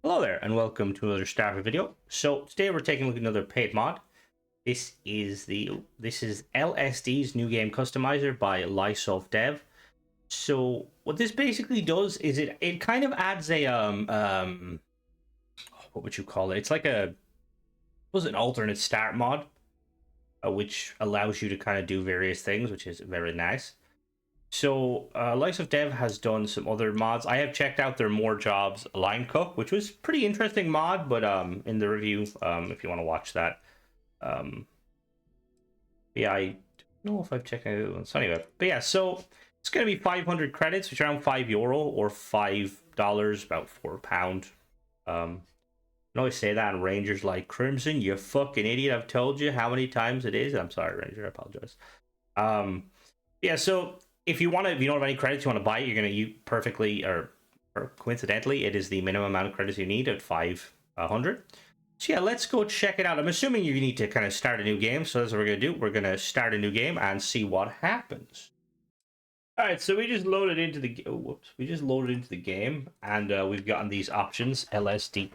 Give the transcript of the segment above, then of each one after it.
Hello there, and welcome to another Starfield video. So today we're taking a look at another paid mod. This is LSD's new game Customiser by Dev. So what this basically does is it kind of adds a what would you call it? It's like an alternate start mod, which allows you to kind of do various things, which is very nice. So, Dev has done some other mods. I have checked out their More Jobs Line Cook, which was pretty interesting mod, but in the review, if you want to watch that. Yeah, I don't know if I've checked any other ones. So anyway, but yeah, so it's going to be 500 credits, which is around €5 or $5, about £4. I always say that, and Ranger's like, Crimson, you fucking idiot, I've told you how many times it is. I'm sorry, Ranger, I apologize. Yeah, so if you don't have any credits you want to buy, you're going to use perfectly, or coincidentally, it is the minimum amount of credits you need at 500. So yeah, let's go check it out. I'm assuming you need to kind of start a new game, so that's what we're going to do. We're going to start a new game and see what happens. All right, so we just loaded into the game, and we've gotten these options: LSD.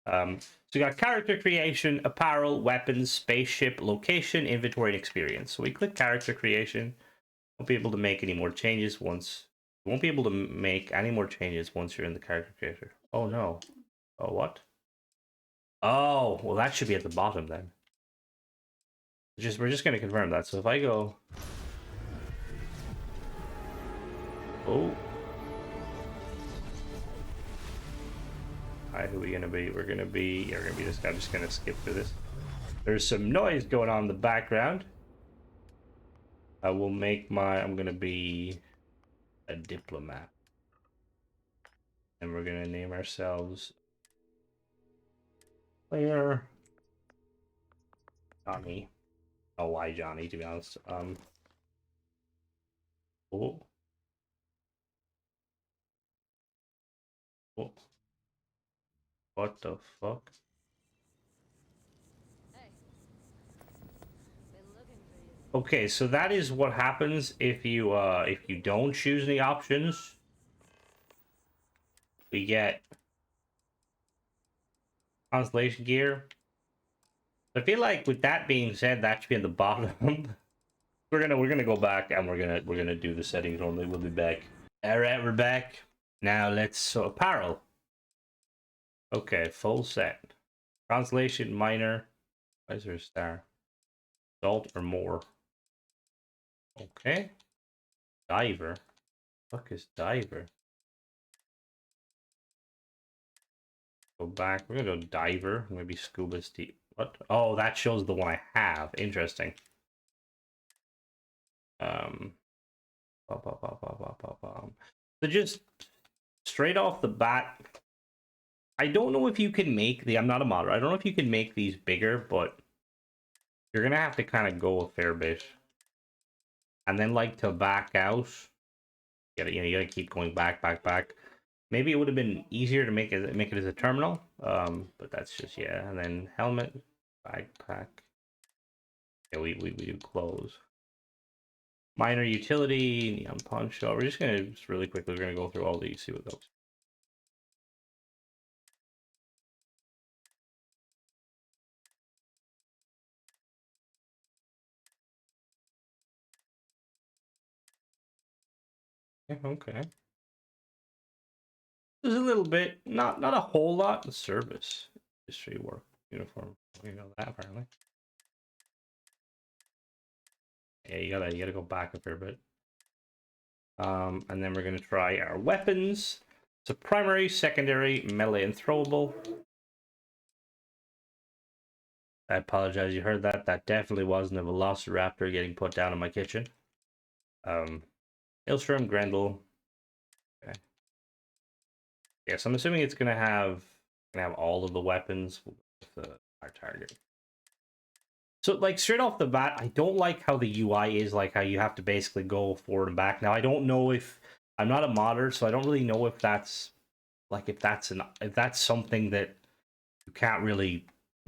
So we got character creation, apparel, weapons, spaceship, location, inventory, and experience. So we click character creation. Won't be able to make any more changes once. You won't be able to make any more changes once you're in the character creator. Oh no. Oh what? Oh, well that should be at the bottom then. We're just gonna confirm that. So if I go, oh, hi, who are we gonna be? We're gonna be this guy. I'm just gonna skip through this. There's some noise going on in the background. I will make I'm gonna be a diplomat, and we're gonna name ourselves player Johnny. Oh, why Johnny, to be honest. Oh. Oh. What the fuck? Okay, so that is what happens if you don't choose any options. We get constellation gear. I feel like with that being said, that should be in the bottom. we're gonna go back and we're gonna do the settings normally. We'll be back. All right, we're back. Now apparel. Okay, full set. Constellation minor. Why is there a star? Salt or more. Okay. Diver. Fuck is diver? Go back. We're gonna go diver. Maybe scuba steep. What? Oh, that shows the one I have. Interesting. So just straight off the bat, I don't know if you can make I'm not a modder. I don't know if you can make these bigger, but you're gonna have to kind of go a fair bit, and then like to back out. You gotta keep going back. Maybe it would have been easier to make it as a terminal, but that's just, yeah. And then helmet, backpack. Yeah, we do clothes. Minor utility, neon poncho. We're just gonna really quickly. We're gonna go through all these, see what those. Okay. There's a little bit, not a whole lot. The service, history, work, uniform. You know that apparently. Yeah, you gotta go back a fair bit. And then we're gonna try our weapons. So primary, secondary, melee, and throwable. I apologize, you heard that. That definitely wasn't a velociraptor getting put down in my kitchen. Ilstrom, Grendel. Okay. Yeah, so I'm assuming it's gonna have all of the weapons with our target. So like straight off the bat, I don't like how the UI is, like how you have to basically go forward and back. Now I don't know if I'm not a modder, so I don't really know if that's if that's something that you can't really,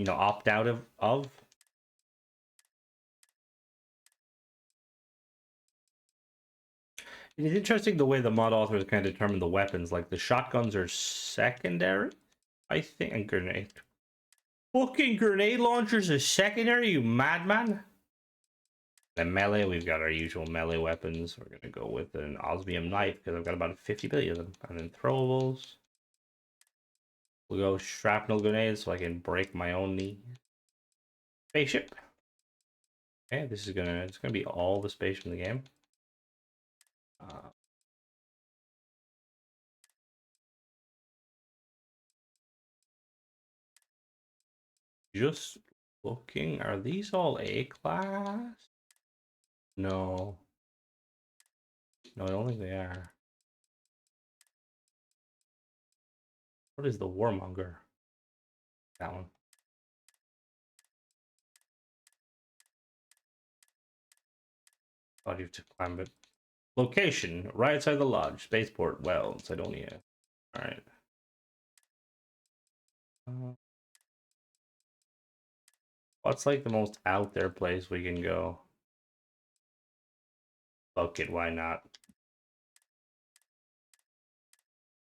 opt out of. It's interesting the way the mod authors kind of determine the weapons. Like the shotguns are secondary. I think a grenade. Fucking grenade launchers is secondary, you madman. The melee, we've got our usual melee weapons. We're gonna go with an osmium knife because I've got about 50 billion of them. And then throwables. We'll go shrapnel grenades so I can break my own knee. Spaceship. Okay, it's gonna be all the spaceship in the game. Just looking, are these all A class? No. No, I don't think they are. What is the Warmonger? That one. Thought you have to climb it. Location, right outside the lodge. Spaceport, well, Sidonia. Alright. What's like the most out there place we can go? Fuck it, why not?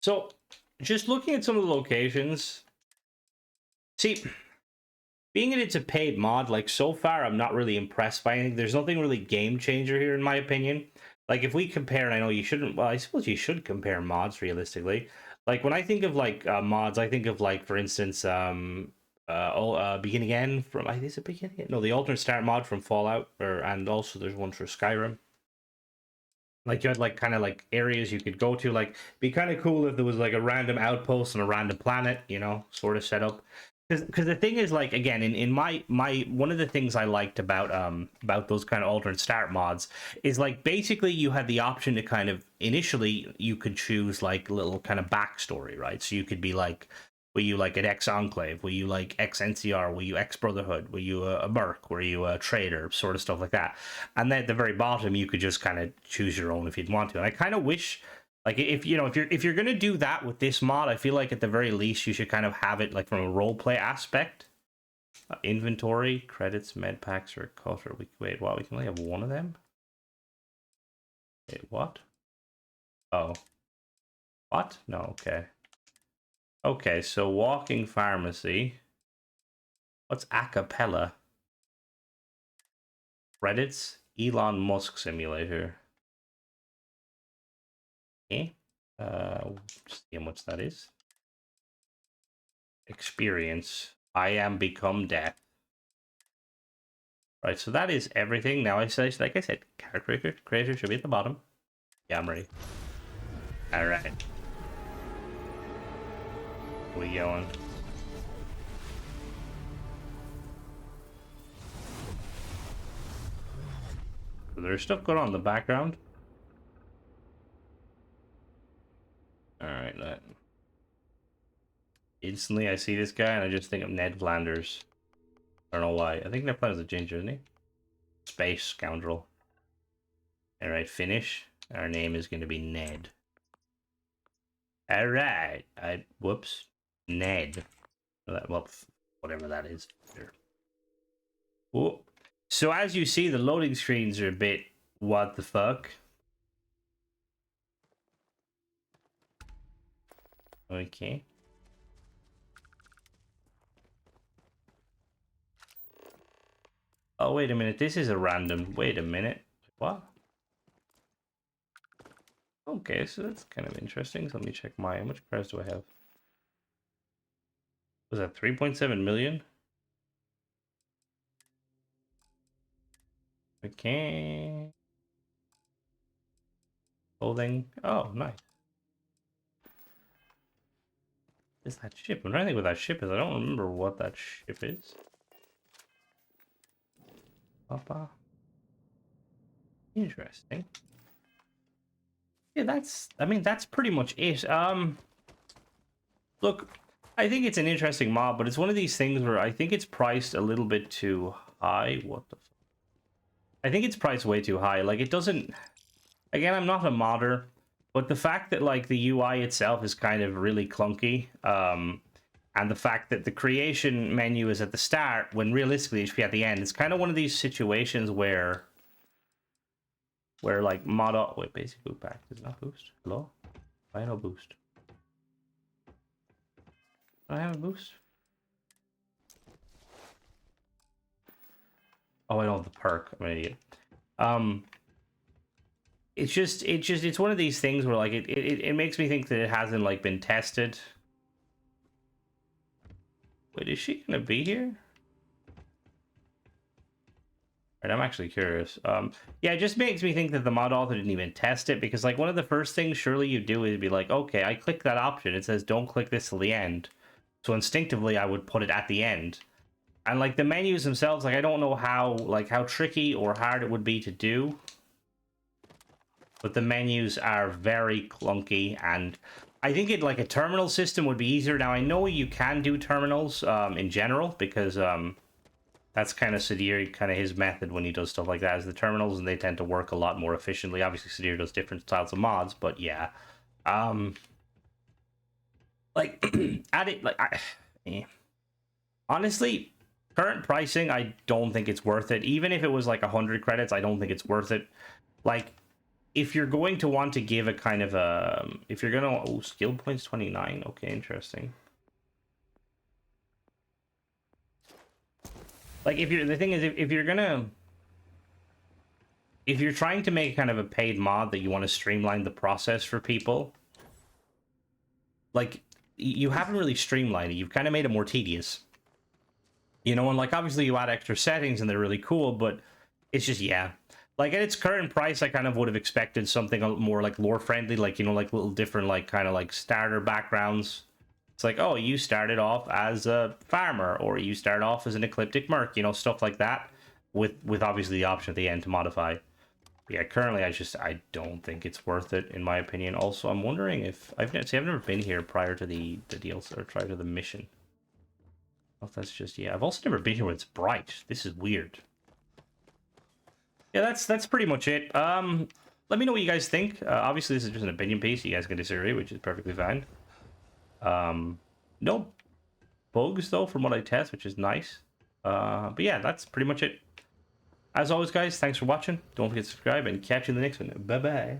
So, just looking at some of the locations. See, being that it's a paid mod, like so far, I'm not really impressed by anything. There's nothing really game changer here, in my opinion. Like if we compare, and I know you shouldn't. Well, I suppose you should compare mods realistically. Like when I think of like mods, I think of like, for instance, Begin Again from. Is it Begin Again? No, the alternate start mod from Fallout, and also there's one for Skyrim. Like you had like kind of like areas you could go to. Like be kind of cool if there was like a random outpost on a random planet, you know, sort of setup. Because the thing is, like, again, in my one of the things I liked about those kind of alternate start mods is like basically you had the option to kind of initially you could choose like little kind of backstory, right? So you could be like, were you like an ex Enclave? Were you like ex NCR? Were you ex Brotherhood? Were you a merc? Were you a trader? Sort of stuff like that. And then at the very bottom, you could just kind of choose your own if you'd want to. And I kind of wish, like, if you know, if you're gonna do that with this mod, I feel like at the very least you should kind of have it like from a role play aspect. Inventory, credits, med packs, or culture. Wait, what? We can only have one of them. Wait, what? Oh, what? No, okay. Okay, so walking pharmacy. What's acapella? Credits, Elon Musk simulator. Okay. See how much that is. Experience. I am become death. Right, so that is everything. Now, like I said, character creator should be at the bottom. Yeah, I'm ready. All right. We going? So there's stuff going on in the background. All right, instantly I see this guy and I just think of Ned Flanders. I don't know why. I think Ned Flanders is a ginger, isn't he? Space scoundrel. All right, finish. Our name is going to be Ned. All right. Whoops. Ned. Well, whatever that is. Sure. Oh. So as you see, the loading screens are a bit what the fuck. Okay. Oh, wait a minute. This is a random. Wait a minute. What? Okay, so that's kind of interesting. So let me check how much credits do I have? Was that 3.7 million? Okay. Clothing. Oh, nice. Is that ship? I'm trying to think what that ship is. I don't remember what that ship is. Papa. Interesting. Yeah, that's pretty much it. Look, I think it's an interesting mod, but it's one of these things where I think it's priced a little bit too high. What the fuck? I think it's priced way too high. Like, it doesn't... Again, I'm not a modder, but the fact that, like, the UI itself is kind of really clunky, and the fact that the creation menu is at the start, when realistically it should be at the end, it's kind of one of these situations where like, wait, basic boot pack does not boost. Hello? Why no boost? Do I have a boost? Oh, I don't have the perk. I'm an idiot. It's one of these things where like it makes me think that it hasn't like been tested. Wait, is she gonna be here? Right, I'm actually curious. Yeah, it just makes me think that the mod author didn't even test it, because like one of the first things surely you do is be like, okay, I click that option. It says don't click this till the end. So instinctively I would put it at the end. And like the menus themselves, like I don't know how tricky or hard it would be to do. But the menus are very clunky, and I think it like a terminal system would be easier. Now I know you can do terminals in general, because that's kind of Sadir, kind of his method when he does stuff like that, is the terminals, and they tend to work a lot more efficiently. Obviously, Sadir does different styles of mods, but yeah. Like, at it, like, honestly, current pricing, I don't think it's worth it. Even if it was like 100 credits, I don't think it's worth it. Like, if you're going to want to give a kind of a... If you're going to... Oh, skill points 29. Okay, interesting. Like, if you're... The thing is, if you're gonna... If you're trying to make kind of a paid mod that you want to streamline the process for people, like, you haven't really streamlined it. You've kind of made it more tedious. You know, and like, obviously you add extra settings and they're really cool, but it's just, yeah. Like, at its current price, I kind of would have expected something a little more, like, lore-friendly, like, you know, like, little different, like, kind of, like, starter backgrounds. It's like, oh, you started off as a farmer, or you start off as an ecliptic merc, you know, stuff like that, with obviously the option at the end to modify. But yeah, currently, I don't think it's worth it, in my opinion. Also, I'm wondering if... I've never been here prior to the DLC, or prior to the mission. I don't know if that's just... Yeah, I've also never been here when it's bright. This is weird. Yeah, that's pretty much it. Let me know what you guys think. Obviously, this is just an opinion piece. You guys can disagree, which is perfectly fine. No bugs, though, from what I test, which is nice. But yeah, that's pretty much it. As always, guys, thanks for watching. Don't forget to subscribe, and catch you in the next one. Bye-bye.